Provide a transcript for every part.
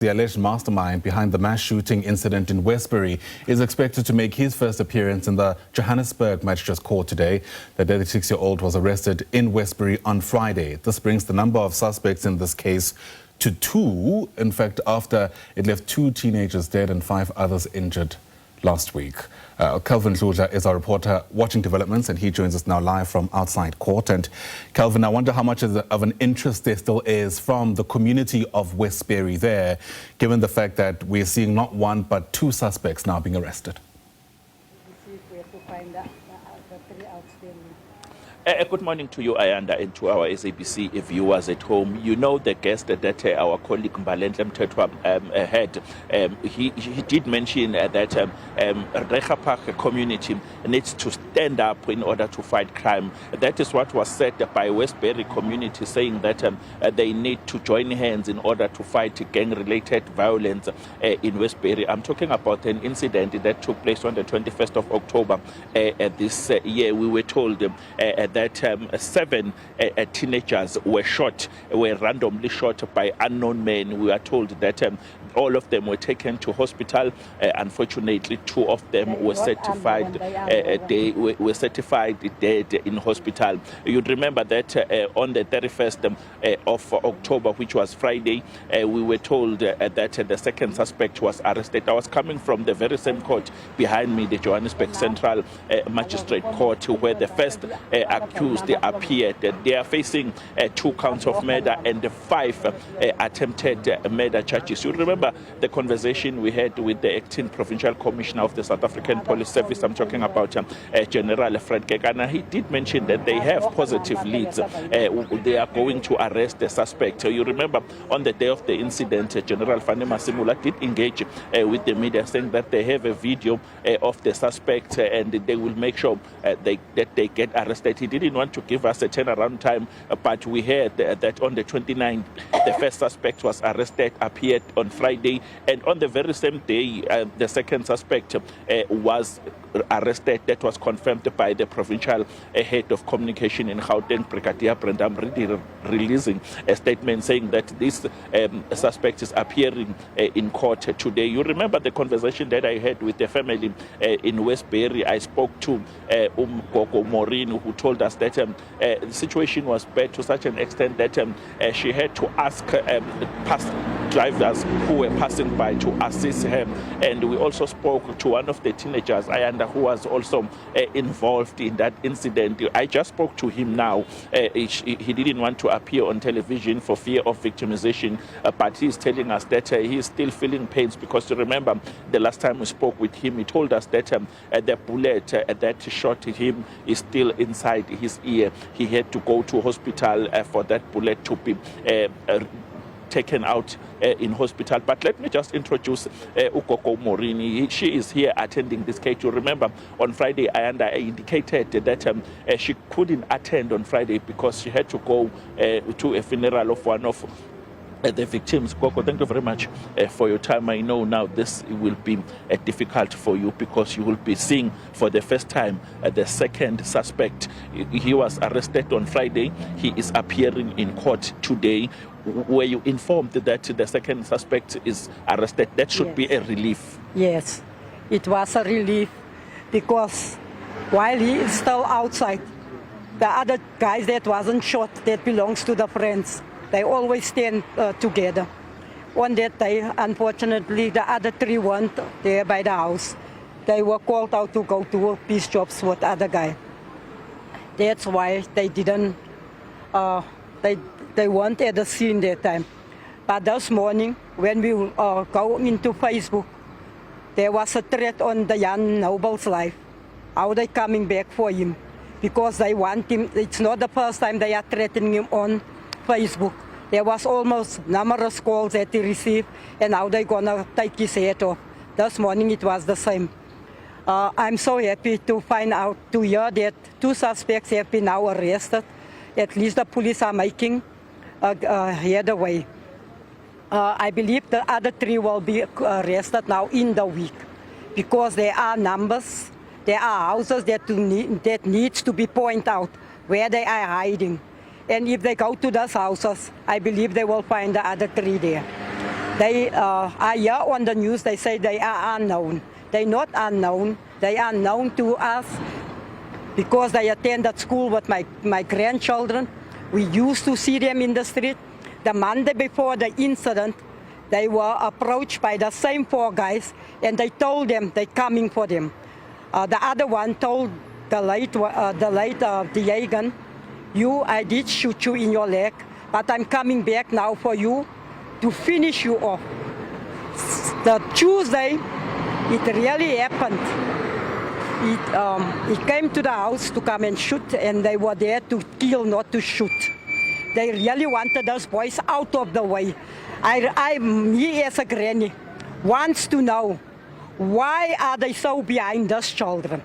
The alleged mastermind behind the mass shooting incident in Westbury is expected to make his first appearance in the Johannesburg Magistrates Court today. The 36-year-old was arrested in Westbury on Friday. This brings the number of suspects in this case to 2, in fact, after it left 2 teenagers dead and 5 others injured last week. Dludla is our reporter watching developments, and he joins us now live from outside court. And Kelvin, I wonder how much of an interest there still is from the community of Westbury there, given the fact that we're seeing not 1 but 2 suspects now being arrested. Good morning to you, Ayanda, and to our SABC viewers at home. You know the guest that our colleague Mbalenhle Mthethwa had. He did mention that Recha Park community needs to stand up in order to fight crime. That is what was said by Westbury community, saying that they need to join hands in order to fight gang-related violence in Westbury. I'm talking about an incident that took place on the 21st of October this year. We were told that 7 teenagers were randomly shot by unknown men. We are told that all of them were taken to hospital. Unfortunately, 2 of them were certified dead in hospital. You'd remember that on the 31st of October, which was Friday, we were told that the second suspect was arrested. I was coming from the very same court behind me, the Johannesburg Central Magistrate Court, where the first accused appeared. They are facing 2 counts of murder and 5 attempted murder charges. You remember the conversation we had with the acting provincial commissioner of the South African Police Service. I'm talking about General Fred Kekana. He did mention that they have positive leads. They are going to arrest the suspect. You remember on the day of the incident, General Fanema Simula did engage with the media, saying that they have a video of the suspect and they will make sure that they get arrested. He didn't want to give us a turnaround time, but we heard that on the 29th, the first suspect was arrested, appeared on Friday, and on the very same day, the second suspect was arrested. That was confirmed by the provincial head of communication in Gauteng, Brigadier Brenda Mridi, releasing a statement saying that this suspect is appearing in court today. You remember the conversation that I had with the family in Westbury. I spoke to Gogo Maureen, who told us that the situation was bad to such an extent that she had to ask past drivers who were passing by to assist her. And we also spoke to one of the teenagers, Ayanda, who was also involved in that incident. I just spoke to him now. He didn't want to appear on television for fear of victimization, but he's telling us that he's still feeling pains, because you remember the last time we spoke with him, he told us that the bullet that shot him is still inside his ear. He had to go to hospital for that bullet to be taken out in hospital. But let me just introduce Gogo Maureen. She is here attending this case. You remember on Friday, I indicated that she couldn't attend on Friday because she had to go to a funeral of one of the victims. Gogo, thank you very much for your time. I know now this will be difficult for you because you will be seeing for the first time the second suspect. He was arrested on Friday. He is appearing in court today. Were you informed that the second suspect is arrested? That should be a relief. Yes, it was a relief, because while he is still outside, the other guys that wasn't shot, that belongs to the friends, they always stand together. On that day, unfortunately, the other 3 weren't there by the house. They were called out to go to peace jobs with the other guy. That's why they didn't, they weren't at the scene that time. But this morning, when we go into Facebook, there was a threat on the young Noble's life. How they coming back for him? Because they want him. It's not the first time they are threatening him on Facebook. There was almost numerous calls that he received, and how they gonna take his head off. This morning it was the same. I'm so happy to find out, to hear that 2 suspects have been now arrested. At least the police are making headway. I believe the other 3 will be arrested now in the week, because there are numbers, there are houses that needs to be pointed out where they are hiding. And if they go to those houses, I believe they will find the other 3 there. They I hear on the news they say they are unknown. They're not unknown. They are known to us because they attended school with my grandchildren. We used to see them in the street. The Monday before the incident, they were approached by the same 4 guys, and they told them they're coming for them. The other one told the late Diagan, I did shoot you in your leg, but I'm coming back now for you to finish you off. The Tuesday, it really happened. He came to the house to come and shoot, and they were there to kill, not to shoot. They really wanted those boys out of the way. Me as a granny wants to know, why are they so behind those children?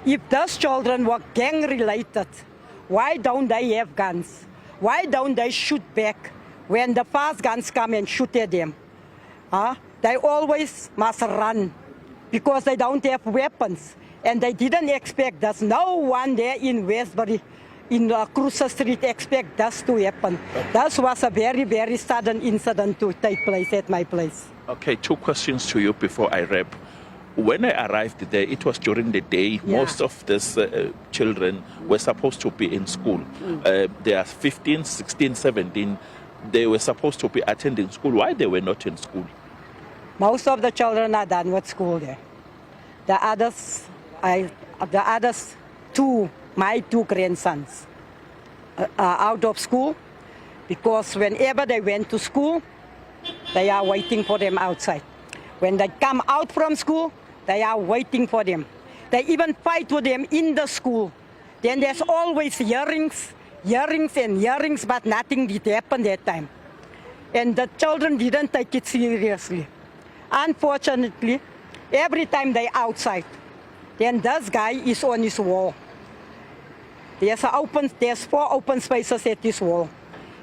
If those children were gang related, why don't they have guns? Why don't they shoot back when the fast guns come and shoot at them? They always must run because they don't have weapons. And they didn't expect that. No one there in Westbury, in Cruiser Street, expect that to happen. That was a very, very sudden incident to take place at my place. Okay, 2 questions to you before I wrap. When I arrived there, it was during the day. Yeah. Most of these children were supposed to be in school. They are 15, 16, 17. They were supposed to be attending school. Why they were not in school? Most of the children are done with school there. The others, my 2 grandsons, are out of school because whenever they went to school, they are waiting for them outside. When they come out from school, they are waiting for them. They even fight with them in the school. Then there's always hearings, but nothing did happen that time. And the children didn't take it seriously. Unfortunately, every time they outside, then this guy is on his wall. There's 4 open spaces at this wall.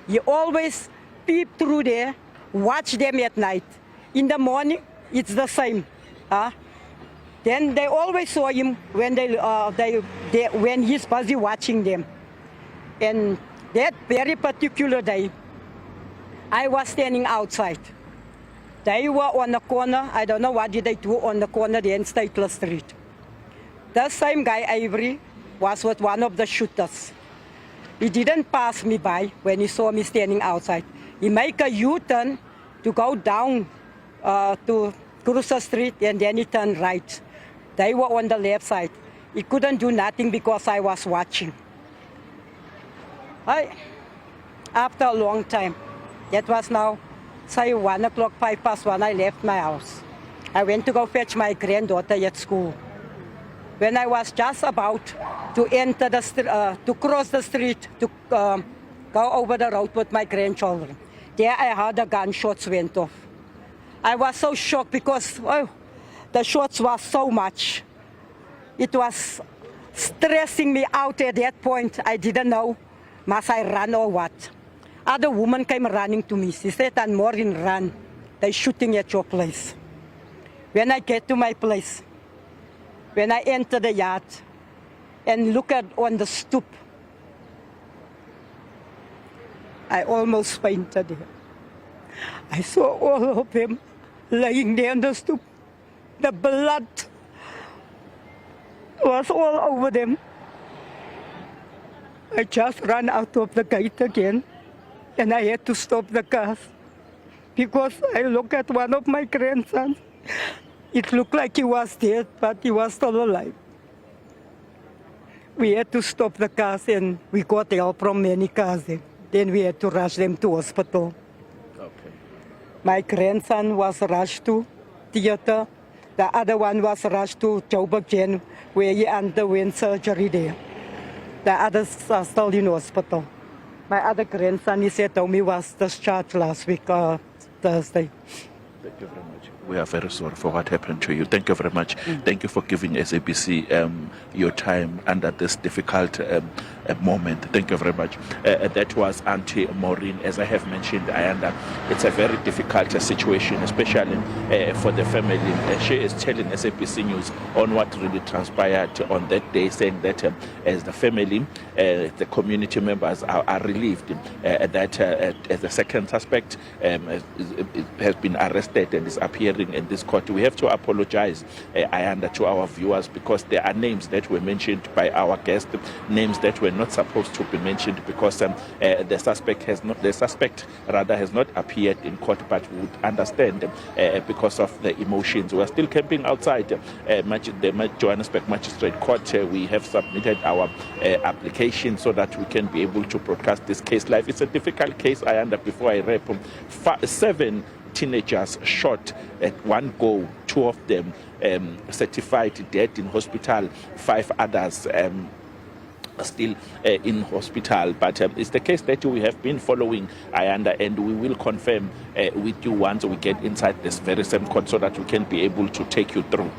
He always peep through there, watch them at night. In the morning, it's the same. Then they always saw him when when he's busy watching them. And that very particular day, I was standing outside. They were on the corner. I don't know what did they do on the corner there in Statler Street. The same guy, Avery, was with one of the shooters. He didn't pass me by when he saw me standing outside. He made a U-turn to go down to Cruiser Street, and then he turned right. They were on the left side. He couldn't do nothing because I was watching. After a long time, that was now, say 1 o'clock, 1:05, I left my house. I went to go fetch my granddaughter at school. When I was just about to enter to cross the street, to go over the road with my grandchildren, there I heard the gunshots went off. I was so shocked because the shots were so much. It was stressing me out at that point. I didn't know, must I run or what? Other woman came running to me. She said, "And Maureen, run. They're shooting at your place." When I get to my place, when I enter the yard and look at on the stoop, I almost fainted. I saw all of them laying there on the stoop. The blood was all over them. I just ran out of the gate again, and I had to stop the cars because I looked at one of my grandsons. It looked like he was dead, but he was still alive. We had to stop the cars, and we got help from many cars. Then we had to rush them to hospital. Okay. My grandson was rushed to theater. The other one was rushed to Joburg Jail, where he underwent surgery there. The others are still in hospital. My other grandson, he said to me, was discharged last week, Thursday. Thank you very much. We are very sorry for what happened to you. Thank you very much. Thank you for giving SABC your time under this difficult moment. Thank you very much. That was Auntie Maureen. As I have mentioned, it's a very difficult situation, especially for the family. She is telling SABC News on what really transpired on that day, saying that as the family, the community members are relieved that as the second suspect has been arrested and is appearing in this court. We have to apologize, to our viewers, because there are names that were mentioned by our guest, names that were not supposed to be mentioned, because the suspect has not appeared in court, but would understand because of the emotions. We are still camping outside the Johannesburg Magistrate Court. We have submitted our application so that we can be able to broadcast this case live. It's a difficult case. Before I wrap, 7 teenagers shot at one go, 2 of them certified dead in hospital, 5 others still in hospital. But it's the case that we have been following, and we will confirm with you once we get inside this very same court, so that we can be able to take you through.